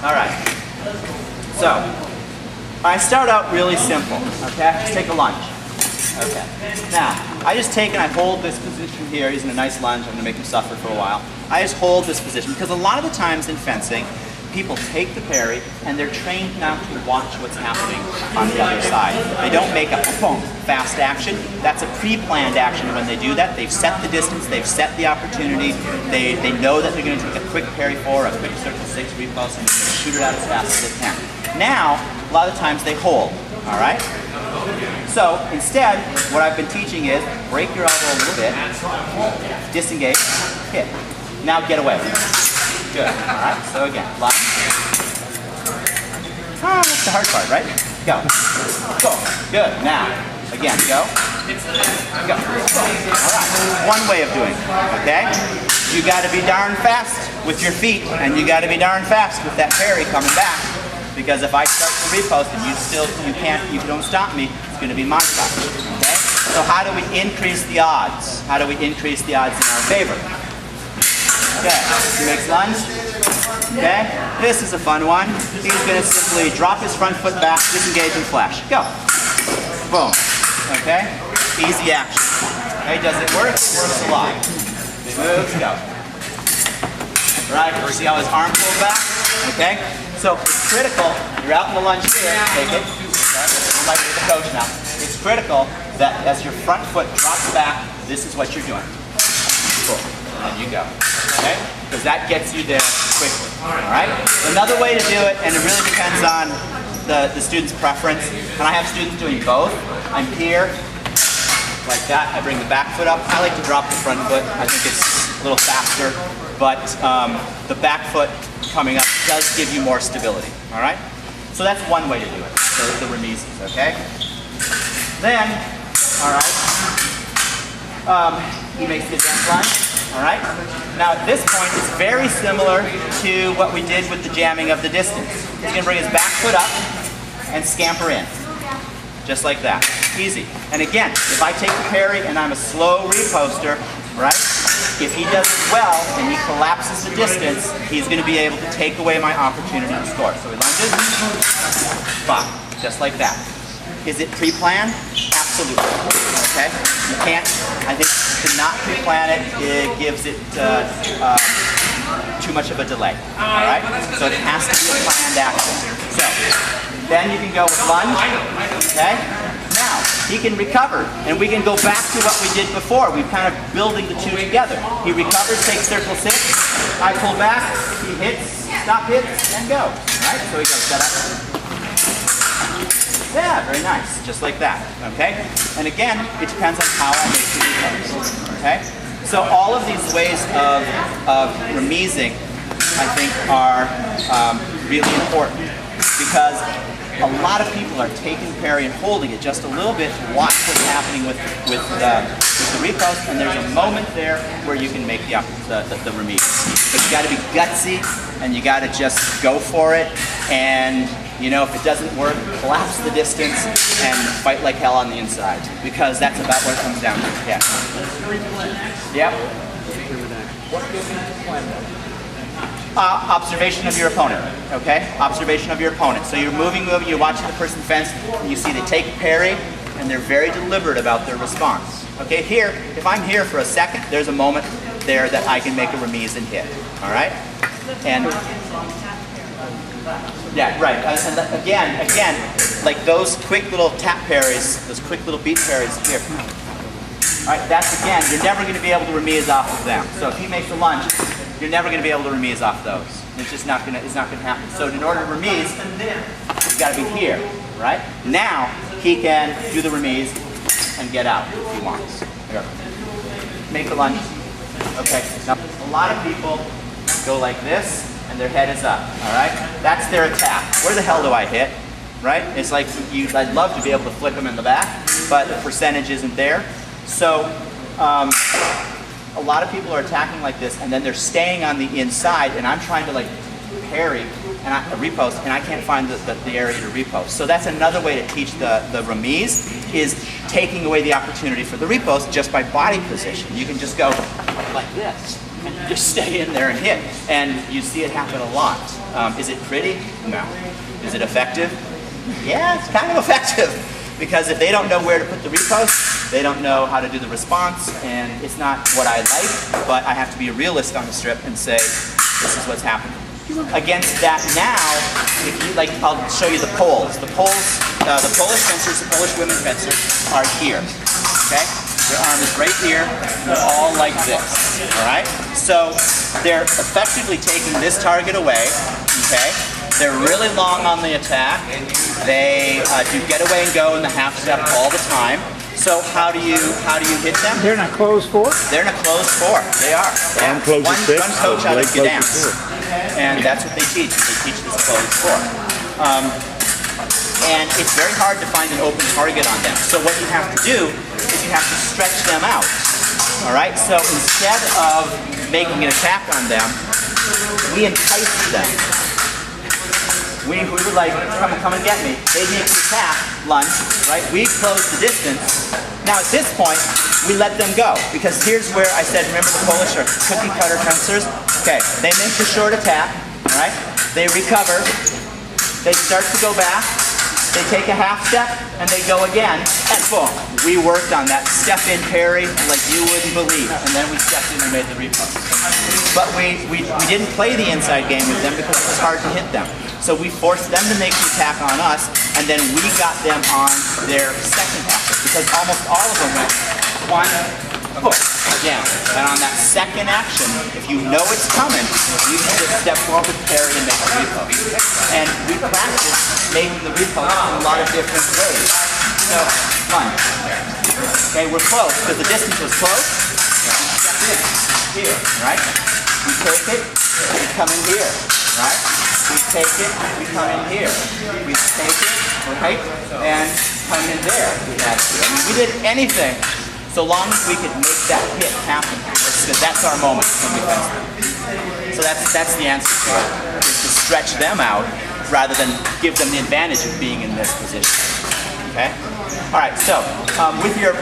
All right. So, I start out really simple, okay? Just take a lunge. Okay. Now, I just take and I hold this position here. He's in a nice lunge. I'm going to make him suffer for a while. I just hold this position because a lot of the times in fencing, people take the parry and they're trained now to watch what's happening on the other side. They don't make a boom, fast action. That's a pre-planned action when they do that. They've set the distance, they've set the opportunity, they know that they're going to take a quick parry 4, a quick circle 6 repost, and they're going to shoot it out as fast as they can. Now, a lot of times they hold, all right? So instead, what I've been teaching is break your elbow a little bit, disengage, hit. Now get away. Good. All right. So again, lunge. Ah, that's the hard part, right? Go. Go. Good. Now, again, go. Go. All right. One way of doing it. Okay. You got to be darn fast with your feet, and you got to be darn fast with that parry coming back. Because if I start to repost and you don't stop me, it's going to be my touch. Okay. So how do we increase the odds? How do we increase the odds in our favor? Okay, he makes lunge. Okay, this is a fun one. He's going to simply drop his front foot back, disengage and flash. Go. Boom. Okay, easy action. Okay, does it work? It works a lot. Moves, go. Right, see how his arm pulls back? Okay, so it's critical. You're out in the lunge here. Take it. Okay, like with the coach now. It's critical that as your front foot drops back, this is what you're doing. Cool. And you go. Okay? Because that gets you there quickly. Alright? Another way to do it, and it really depends on the student's preference, and I have students doing both. I'm here, like that. I bring the back foot up. I like to drop the front foot. I think it's a little faster, but the back foot coming up does give you more stability. Alright? So that's one way to do it. So the remises, okay? Then, alright, he makes the advanced lunge. All right. Now at this point, it's very similar to what we did with the jamming of the distance. He's going to bring his back foot up and scamper in, just like that. Easy. And again, if I take the parry and I'm a slow reposter, right? If he does it well and he collapses the distance, he's going to be able to take away my opportunity to score. So he lunges, bop, just like that. Is it pre-planned? Absolutely. Okay? You can't, I think, to not pre-plan it, it gives it too much of a delay. Alright? So it has to be a planned action. So, then you can go with lunge. Okay? Now, he can recover, and we can go back to what we did before. We're kind of building the two together. He recovers, takes circle 6. I pull back, he hits, stop hits, and go. Alright? So he goes set up. Yeah, very nice, just like that, okay? And again, it depends on how I make the repost, okay? So all of these ways of remising, I think, are really important because a lot of people are taking parry and holding it just a little bit to watch what's happening with the repost, and there's a moment there where you can make the remise. But you got to be gutsy, and you got to just go for it, and you know, if it doesn't work, collapse the distance and fight like hell on the inside, because that's about what it comes down to. Yeah. Yep. Observation of your opponent. Okay. Observation of your opponent. So you're moving, you're watching the person fence, and you see they take a parry, and they're very deliberate about their response. Okay. Here, if I'm here for a second, there's a moment there that I can make a remise and hit. All right. And yeah, right. And again, like those quick little tap parries, those quick little beat parries here. All right, that's again, you're never going to be able to remise off of them. So if he makes a lunge, you're never going to be able to remise off those. It's just not going to, happen. So in order to remise, you've got to be here, right? Now he can do the remise and get out if he wants. Here. Make the lunge. Okay. Now a lot of people go like this, and their head is up, all right? That's their attack. Where the hell do I hit, right? It's like, I'd love to be able to flick them in the back, but the percentage isn't there. So a lot of people are attacking like this, and then they're staying on the inside, and I'm trying to like parry and repost, and I can't find the area to repost. So that's another way to teach the remise, is taking away the opportunity for the repost just by body position. You can just go like this, and just stay in there and hit. And you see it happen a lot. Is it pretty? No. Is it effective? Yeah, it's kind of effective. Because if they don't know where to put the repost, they don't know how to do the response, and it's not what I like, but I have to be a realist on the strip and say, this is what's happening. Against that now, if you like, I'll show you the poles. The Polish fencers, the Polish women fencers are here, okay? Their arm is right here, they're all like this, all right? So they're effectively taking this target away, okay? They're really long on the attack. They do get away and go in the half step all the time. So how do you hit them? They're in a closed four? They're in a closed four. They are. Yeah. One coach out of Gdansk. And that's what they teach. They teach this closed four. And it's very hard to find an open target on them. So what you have to do is you have to stretch them out. All right? So instead of making an attack on them, we entice them. We were like, come and get me. They'd make the attack, lunge, right? We close the distance. Now at this point, we let them go. Because here's where I said, remember the Polish are cookie cutter fencers? Okay, they make the short attack, right? They recover. They start to go back. They take a half step, and they go again, and boom. We worked on that step-in parry like you wouldn't believe. And then we stepped in and made the repost. But we didn't play the inside game with them because it was hard to hit them. So we forced them to make the attack on us, and then we got them on their second action because almost all of them went one, hook, down. And on that second action, if you know it's coming, you can just step forward, parry, and make the repost. And we practiced making the repost in a lot of different ways. So, lunge. Okay, we're close because the distance was close. We step in here, right? We take it, we come in here, right? We take it, we come in here. We take it, right? And come in there. We did anything so long as we could make that hit happen. Because that's our moment when we fence. So that's the answer to it, is to stretch them out rather than give them the advantage of being in this position. Okay? All right, so with your...